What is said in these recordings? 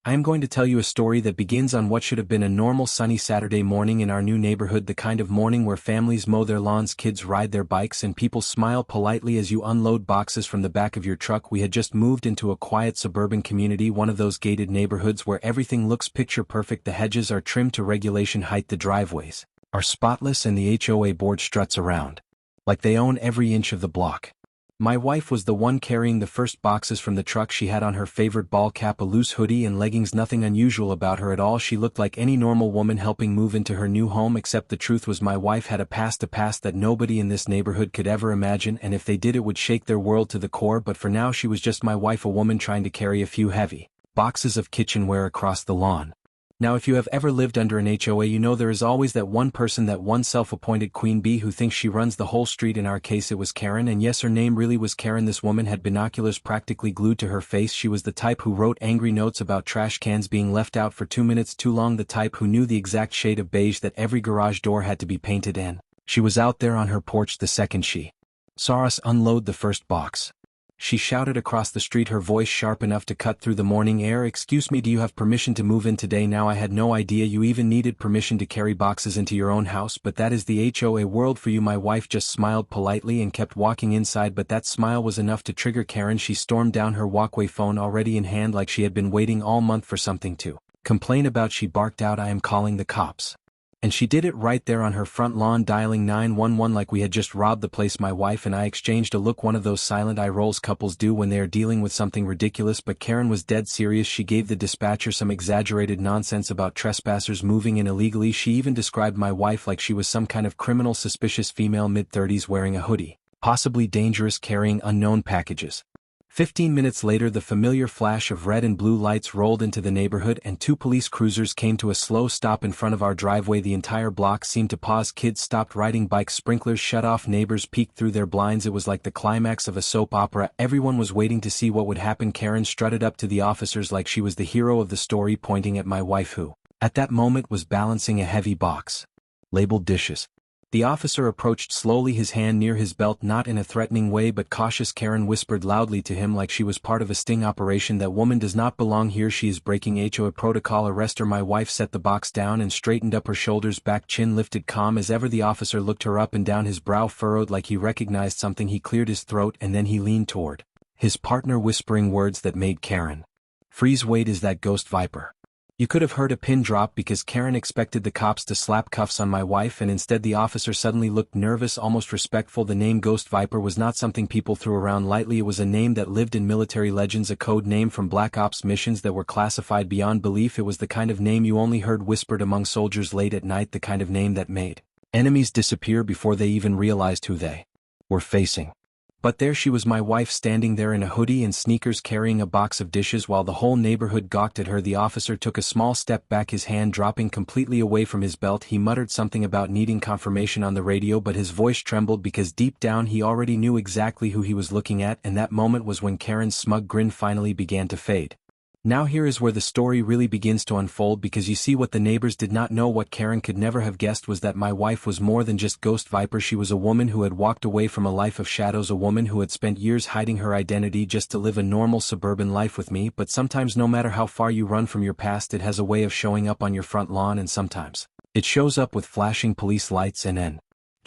I am going to tell you a story that begins on what should have been a normal sunny Saturday morning in our new neighborhood, the kind of morning where families mow their lawns, kids ride their bikes, and people smile politely as you unload boxes from the back of your truck. We had just moved into a quiet suburban community, one of those gated neighborhoods where everything looks picture perfect. The hedges are trimmed to regulation height, the driveways are spotless, and the HOA board struts around like they own every inch of the block. My wife was the one carrying the first boxes from the truck. She had on her favorite ball cap, a loose hoodie, and leggings. Nothing unusual about her at all. She looked like any normal woman helping move into her new home, except the truth was my wife had a past that nobody in this neighborhood could ever imagine, and if they did, it would shake their world to the core. But for now, she was just my wife, a woman trying to carry a few heavy boxes of kitchenware across the lawn. Now, if you have ever lived under an HOA, you know there is always that one person, that one self-appointed queen bee who thinks she runs the whole street. In our case, it was Karen, and yes, her name really was Karen. This woman had binoculars practically glued to her face. She was the type who wrote angry notes about trash cans being left out for 2 minutes too long, the type who knew the exact shade of beige that every garage door had to be painted in. She was out there on her porch the second she saw us unload the first box. She shouted across the street, her voice sharp enough to cut through the morning air. "Excuse me, do you have permission to move in today?" Now, I had no idea you even needed permission to carry boxes into your own house, but that is the HOA world for you. My wife just smiled politely and kept walking inside, but that smile was enough to trigger Karen. She stormed down her walkway, phone already in hand, like she had been waiting all month for something to complain about. She barked out, "I am calling the cops." And she did it right there on her front lawn, dialing 911 like we had just robbed the place. My wife and I exchanged a look, one of those silent eye rolls couples do when they are dealing with something ridiculous, but Karen was dead serious. She gave the dispatcher some exaggerated nonsense about trespassers moving in illegally. She even described my wife like she was some kind of criminal, suspicious female, mid-30s, wearing a hoodie, possibly dangerous, carrying unknown packages. 15 minutes later, the familiar flash of red and blue lights rolled into the neighborhood, and 2 police cruisers came to a slow stop in front of our driveway. The entire block seemed to pause. Kids stopped riding bikes, sprinklers shut off, neighbors peeked through their blinds. It was like the climax of a soap opera. Everyone was waiting to see what would happen. Karen strutted up to the officers like she was the hero of the story, pointing at my wife, who, at that moment, was balancing a heavy box labeled dishes. The officer approached slowly, his hand near his belt, not in a threatening way but cautious. Karen whispered loudly to him like she was part of a sting operation, "That woman does not belong here. She is breaking HOA protocol. Arrest her." My wife set the box down and straightened up, her shoulders back, chin lifted, calm as ever. The officer looked her up and down, his brow furrowed like he recognized something. He cleared his throat, and then he leaned toward his partner, whispering words that made Karen freeze. "Wait, is that Ghost Viper?" You could have heard a pin drop, because Karen expected the cops to slap cuffs on my wife, and instead the officer suddenly looked nervous, almost respectful. The name Ghost Viper was not something people threw around lightly. It was a name that lived in military legends, a code name from Black Ops missions that were classified beyond belief. It was the kind of name you only heard whispered among soldiers late at night, the kind of name that made enemies disappear before they even realized who they were facing. But there she was, my wife, standing there in a hoodie and sneakers, carrying a box of dishes, while the whole neighborhood gawked at her. The officer took a small step back, his hand dropping completely away from his belt. He muttered something about needing confirmation on the radio, but his voice trembled because deep down he already knew exactly who he was looking at, and that moment was when Karen's smug grin finally began to fade. Now here is where the story really begins to unfold, because you see, what the neighbors did not know, what Karen could never have guessed, was that my wife was more than just Ghost Viper. She was a woman who had walked away from a life of shadows, a woman who had spent years hiding her identity just to live a normal suburban life with me. But sometimes, no matter how far you run from your past, it has a way of showing up on your front lawn, and sometimes it shows up with flashing police lights and an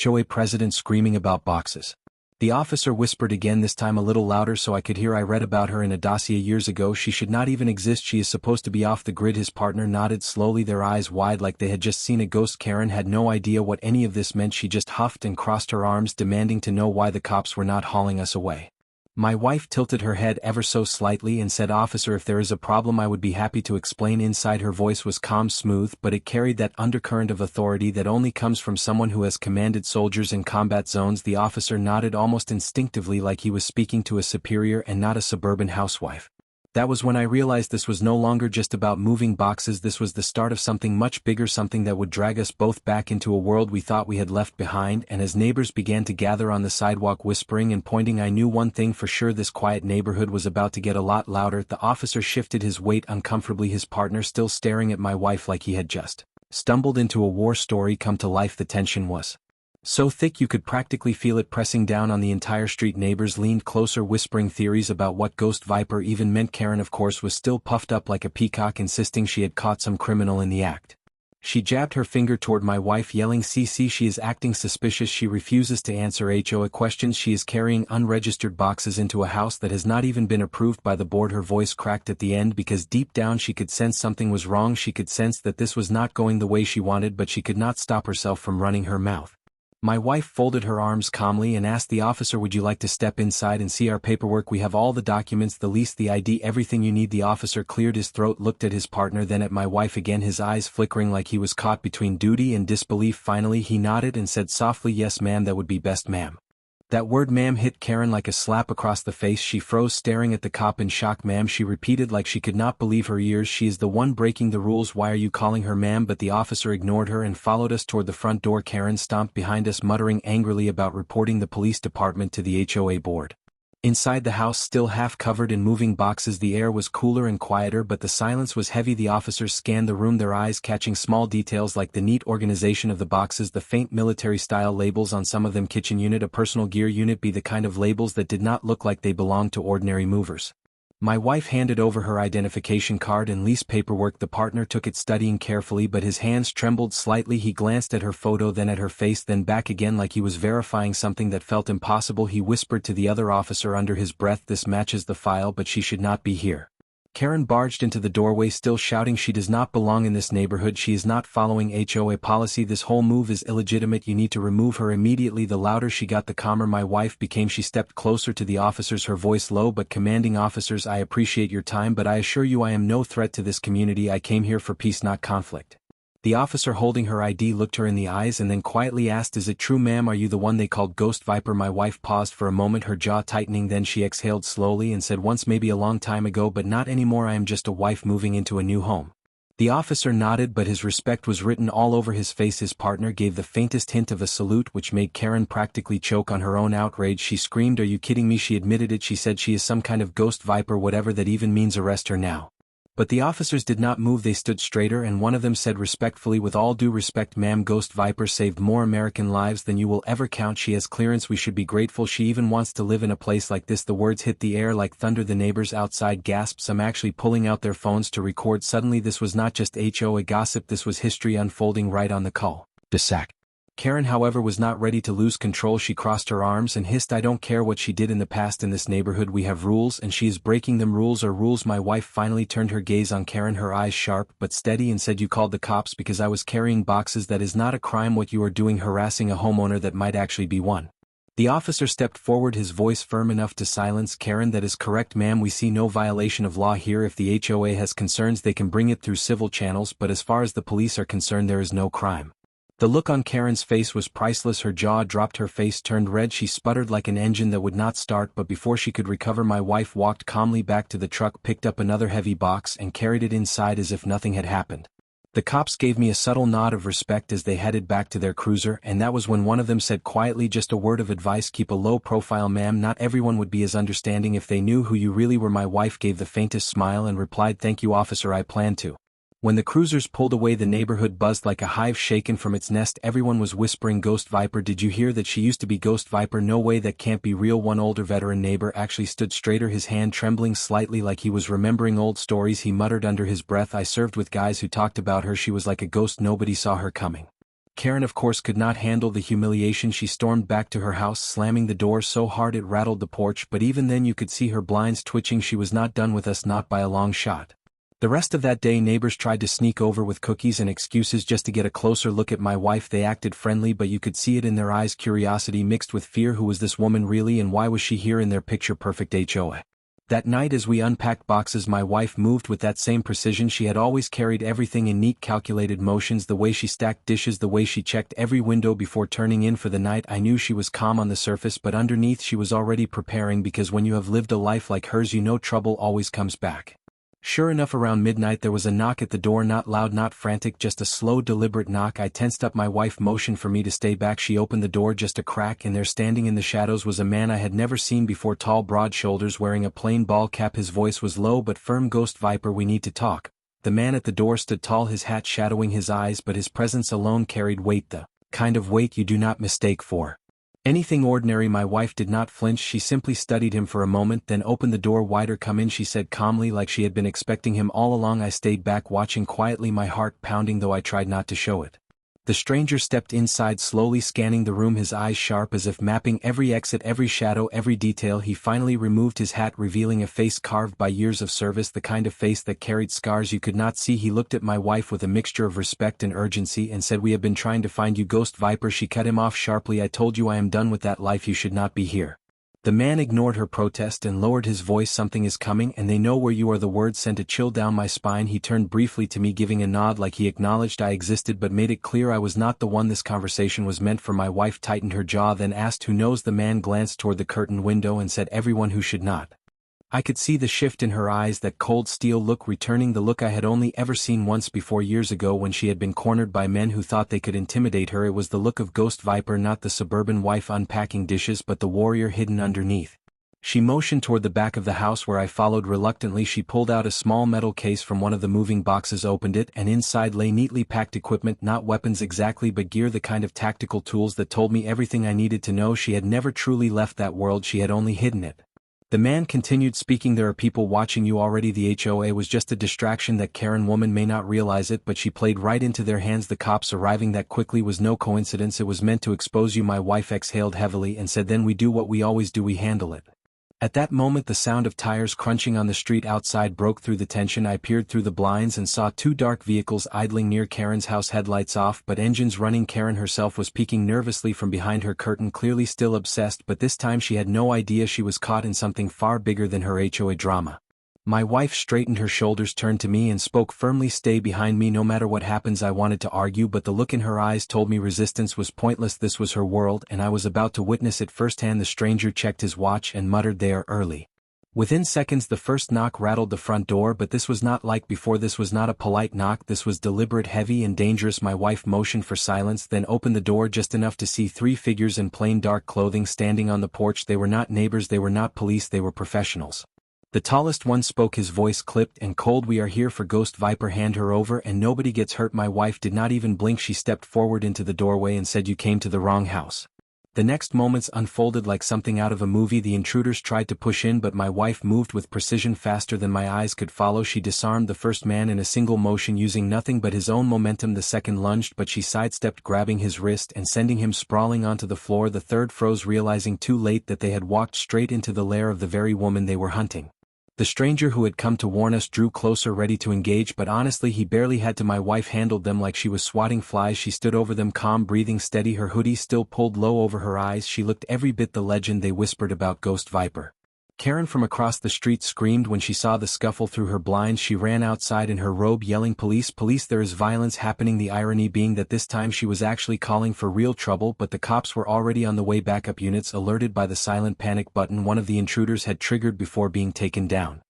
HOA president screaming about boxes. The officer whispered again, this time a little louder so I could hear. "I read about her in a dossier years ago. She should not even exist. She is supposed to be off the grid." His partner nodded slowly, their eyes wide like they had just seen a ghost. Karen had no idea what any of this meant. She just huffed and crossed her arms, demanding to know why the cops were not hauling us away. My wife tilted her head ever so slightly and said, "Officer, if there is a problem, I would be happy to explain." Inside, her voice was calm, smooth, but it carried that undercurrent of authority that only comes from someone who has commanded soldiers in combat zones. The officer nodded almost instinctively, like he was speaking to a superior and not a suburban housewife. That was when I realized this was no longer just about moving boxes. This was the start of something much bigger, something that would drag us both back into a world we thought we had left behind. And as neighbors began to gather on the sidewalk, whispering and pointing, I knew one thing for sure: this quiet neighborhood was about to get a lot louder. The officer shifted his weight uncomfortably, his partner still staring at my wife like he had just stumbled into a war story come to life. The tension was So thick you could practically feel it pressing down on the entire street. Neighbors leaned closer, whispering theories about what Ghost Viper even meant. Karen, of course, was still puffed up like a peacock, insisting she had caught some criminal in the act. She jabbed her finger toward my wife, yelling, "CC, she is acting suspicious. She refuses to answer HOA questions. She is carrying unregistered boxes into a house that has not even been approved by the board." Her voice cracked at the end because deep down she could sense something was wrong. She could sense that this was not going the way she wanted, but she could not stop herself from running her mouth. My wife folded her arms calmly and asked the officer, "Would you like to step inside and see our paperwork? We have all the documents, the lease, the ID, everything you need." The officer cleared his throat, looked at his partner, then at my wife again, his eyes flickering like he was caught between duty and disbelief. Finally he nodded and said softly, "Yes ma'am, that would be best ma'am." That word "ma'am" hit Karen like a slap across the face. She froze, staring at the cop in shock. "Ma'am," she repeated like she could not believe her ears. "She is the one breaking the rules. Why are you calling her ma'am?" But the officer ignored her and followed us toward the front door. Karen stomped behind us, muttering angrily about reporting the police department to the HOA board. Inside the house, still half covered in moving boxes, the air was cooler and quieter, but the silence was heavy. The officers scanned the room, their eyes catching small details like the neat organization of the boxes, the faint military-style labels on some of them, kitchen unit, a personal gear unit, be the kind of labels that did not look like they belonged to ordinary movers. My wife handed over her identification card and lease paperwork. The partner took it, studying carefully, but his hands trembled slightly. He glanced at her photo, then at her face, then back again like he was verifying something that felt impossible. He whispered to the other officer under his breath, "This matches the file, but she should not be here." Karen barged into the doorway, still shouting, "She does not belong in this neighborhood. She is not following HOA policy. This whole move is illegitimate. You need to remove her immediately." The louder she got, the calmer my wife became. She stepped closer to the officers, her voice low but commanding. "Officers, I appreciate your time, but I assure you I am no threat to this community. I came here for peace, not conflict." The officer holding her ID looked her in the eyes and then quietly asked, "Is it true, ma'am? Are you the one they called Ghost Viper?" My wife paused for a moment, her jaw tightening, then she exhaled slowly and said, "Once, maybe a long time ago, but not anymore. I am just a wife moving into a new home." The officer nodded, but his respect was written all over his face. His partner gave the faintest hint of a salute, which made Karen practically choke on her own outrage. She screamed, "Are you kidding me?" She admitted it. She said she is some kind of Ghost Viper, whatever that even means. "Arrest her now." But the officers did not move. They stood straighter, and one of them said respectfully, "With all due respect, ma'am, Ghost Viper saved more American lives than you will ever count. She has clearance. We should be grateful. She even wants to live in a place like this." The words hit the air like thunder. The neighbors outside gasped, some actually pulling out their phones to record. Suddenly this was not just HOA gossip, this was history unfolding right on the cul-de-sac. Karen, however, was not ready to lose control. She crossed her arms and hissed, "I don't care what she did in the past. In this neighborhood we have rules, and she is breaking them. Rules are rules." My wife finally turned her gaze on Karen, her eyes sharp but steady, and said, "You called the cops because I was carrying boxes. That is not a crime. What you are doing, harassing a homeowner that might actually be one." The officer stepped forward, his voice firm enough to silence Karen. "That is correct, ma'am. We see no violation of law here. If the HOA has concerns, they can bring it through civil channels, but as far as the police are concerned, there is no crime." The look on Karen's face was priceless. Her jaw dropped, her face turned red, she sputtered like an engine that would not start, but before she could recover, my wife walked calmly back to the truck, picked up another heavy box and carried it inside as if nothing had happened. The cops gave me a subtle nod of respect as they headed back to their cruiser, and that was when one of them said quietly, "Just a word of advice, keep a low profile, ma'am. Not everyone would be as understanding if they knew who you really were." My wife gave the faintest smile and replied, "Thank you, officer, I plan to." When the cruisers pulled away, the neighborhood buzzed like a hive shaken from its nest. Everyone was whispering, "Ghost Viper, did you hear that? She used to be Ghost Viper. No way, that can't be real." One older veteran neighbor actually stood straighter, his hand trembling slightly like he was remembering old stories. He muttered under his breath, "I served with guys who talked about her. She was like a ghost. Nobody saw her coming." Karen, of course, could not handle the humiliation. She stormed back to her house, slamming the door so hard it rattled the porch, but even then you could see her blinds twitching. She was not done with us, not by a long shot. The rest of that day, neighbors tried to sneak over with cookies and excuses just to get a closer look at my wife. They acted friendly, but you could see it in their eyes, curiosity mixed with fear. Who was this woman really, and why was she here in their picture-perfect HOA? That night, as we unpacked boxes, my wife moved with that same precision. She had always carried everything in neat, calculated motions. The way she stacked dishes, the way she checked every window before turning in for the night. I knew she was calm on the surface, but underneath she was already preparing, because when you have lived a life like hers, you know trouble always comes back. Sure enough, around midnight there was a knock at the door, not loud, not frantic, just a slow, deliberate knock. I tensed up. My wife motioned for me to stay back. She opened the door just a crack, and there, standing in the shadows, was a man I had never seen before, tall, broad shoulders, wearing a plain ball cap. His voice was low but firm. "Ghost Viper, we need to talk." The man at the door stood tall, his hat shadowing his eyes, but his presence alone carried weight. The kind of weight you do not mistake for anything ordinary. My wife did not flinch, she simply studied him for a moment, then opened the door wider. "Come in," she said calmly, like she had been expecting him all along. I stayed back watching quietly, my heart pounding though I tried not to show it. The stranger stepped inside, slowly scanning the room, his eyes sharp as if mapping every exit, every shadow, every detail. He finally removed his hat, revealing a face carved by years of service, the kind of face that carried scars you could not see. He looked at my wife with a mixture of respect and urgency and said, "We have been trying to find you, Ghost Viper." She cut him off sharply. "I told you I am done with that life, you should not be here." The man ignored her protest and lowered his voice. "Something is coming, and they know where you are." The words sent a chill down my spine. He turned briefly to me, giving a nod like he acknowledged I existed but made it clear I was not the one this conversation was meant for. My wife tightened her jaw, then asked, "Who knows?" The man glanced toward the curtained window and said, "Everyone who should not." I could see the shift in her eyes, that cold steel look returning, the look I had only ever seen once before, years ago when she had been cornered by men who thought they could intimidate her. It was the look of Ghost Viper, not the suburban wife unpacking dishes but the warrior hidden underneath. She motioned toward the back of the house where I followed reluctantly. She pulled out a small metal case from one of the moving boxes, opened it, and inside lay neatly packed equipment, not weapons exactly but gear, the kind of tactical tools that told me everything I needed to know. She had never truly left that world, she had only hidden it. The man continued speaking, "There are people watching you already. The HOA was just a distraction. That Karen woman may not realize it, but she played right into their hands. The cops arriving that quickly was no coincidence. It was meant to expose you." My wife exhaled heavily and said, "Then we do what we always do, we handle it." At that moment the sound of tires crunching on the street outside broke through the tension. I peered through the blinds and saw two dark vehicles idling near Karen's house, headlights off but engines running. Karen herself was peeking nervously from behind her curtain, clearly still obsessed, but this time she had no idea she was caught in something far bigger than her HOA drama. My wife straightened her shoulders, turned to me and spoke firmly, "Stay behind me no matter what happens." I wanted to argue, but the look in her eyes told me resistance was pointless. This was her world and I was about to witness it firsthand. The stranger checked his watch and muttered, "They are early." Within seconds the first knock rattled the front door, but this was not like before. This was not a polite knock, this was deliberate, heavy and dangerous. My wife motioned for silence, then opened the door just enough to see three figures in plain dark clothing standing on the porch. They were not neighbors, they were not police, they were professionals. The tallest one spoke, his voice clipped and cold. "We are here for Ghost Viper. Hand her over and nobody gets hurt." My wife did not even blink. She stepped forward into the doorway and said, "You came to the wrong house." The next moments unfolded like something out of a movie. The intruders tried to push in, but my wife moved with precision, faster than my eyes could follow. She disarmed the first man in a single motion, using nothing but his own momentum. The second lunged, but she sidestepped, grabbing his wrist and sending him sprawling onto the floor. The third froze, realizing too late that they had walked straight into the lair of the very woman they were hunting. The stranger who had come to warn us drew closer, ready to engage, but honestly he barely had to. My wife handled them like she was swatting flies. She stood over them, calm, breathing steady, her hoodie still pulled low over her eyes. She looked every bit the legend they whispered about, Ghost Viper. Karen from across the street screamed when she saw the scuffle through her blinds. She ran outside in her robe yelling, "Police, police, there is violence happening." The irony being that this time she was actually calling for real trouble, but the cops were already on the way. Backup units alerted by the silent panic button one of the intruders had triggered before being taken down.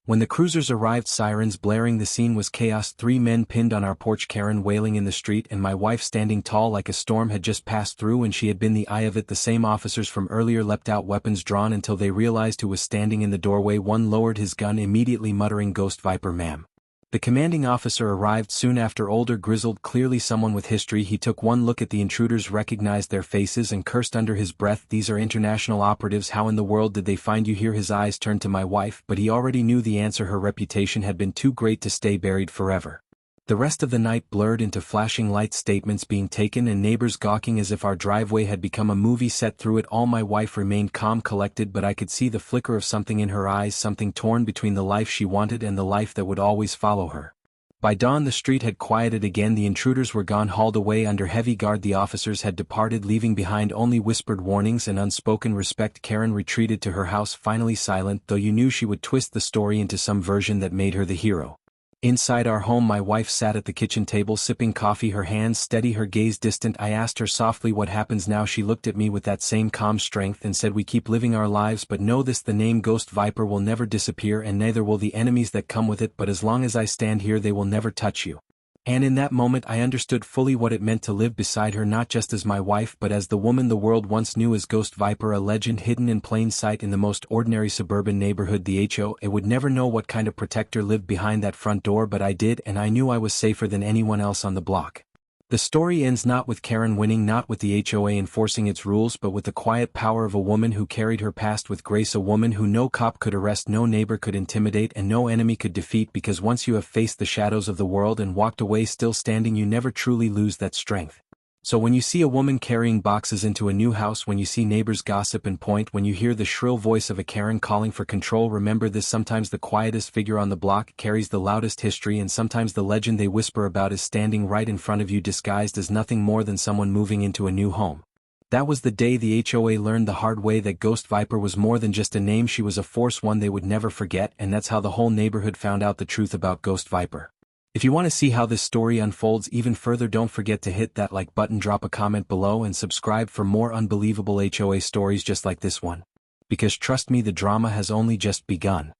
When the cruisers arrived, sirens blaring, the scene was chaos. Three men pinned on our porch, Karen wailing in the street, and my wife standing tall like a storm had just passed through and she had been the eye of it. The same officers from earlier leapt out, weapons drawn, until they realized who was standing in the doorway. One lowered his gun, immediately muttering, "Ghost Viper, ma'am." The commanding officer arrived soon after, older, grizzled, clearly someone with history. He took one look at the intruders, recognized their faces, and cursed under his breath, "These are international operatives. How in the world did they find you here?" His eyes turned to my wife, but he already knew the answer. Her reputation had been too great to stay buried forever. The rest of the night blurred into flashing lights, statements being taken, and neighbors gawking as if our driveway had become a movie set. Through it all my wife remained calm, collected, but I could see the flicker of something in her eyes, something torn between the life she wanted and the life that would always follow her. By dawn the street had quieted again. The intruders were gone, hauled away under heavy guard. The officers had departed, leaving behind only whispered warnings and unspoken respect. Karen retreated to her house, finally silent, though you knew she would twist the story into some version that made her the hero. Inside our home my wife sat at the kitchen table sipping coffee, her hands steady, her gaze distant. I asked her softly, "What happens now?" She looked at me with that same calm strength and said, "We keep living our lives, but know this, the name Ghost Viper will never disappear, and neither will the enemies that come with it, but as long as I stand here they will never touch you." And in that moment I understood fully what it meant to live beside her, not just as my wife but as the woman the world once knew as Ghost Viper, a legend hidden in plain sight in the most ordinary suburban neighborhood. The HOA would never know what kind of protector lived behind that front door, but I did, and I knew I was safer than anyone else on the block. The story ends not with Karen winning, not with the HOA enforcing its rules, but with the quiet power of a woman who carried her past with grace, a woman who no cop could arrest, no neighbor could intimidate, and no enemy could defeat, because once you have faced the shadows of the world and walked away still standing, you never truly lose that strength. So when you see a woman carrying boxes into a new house, when you see neighbors gossip and point, when you hear the shrill voice of a Karen calling for control, remember this: sometimes the quietest figure on the block carries the loudest history, and sometimes the legend they whisper about is standing right in front of you, disguised as nothing more than someone moving into a new home. That was the day the HOA learned the hard way that Ghost Viper was more than just a name. She was a force, one they would never forget, and that's how the whole neighborhood found out the truth about Ghost Viper. If you want to see how this story unfolds even further, don't forget to hit that like button, drop a comment below, and subscribe for more unbelievable HOA stories just like this one. Because trust me, the drama has only just begun.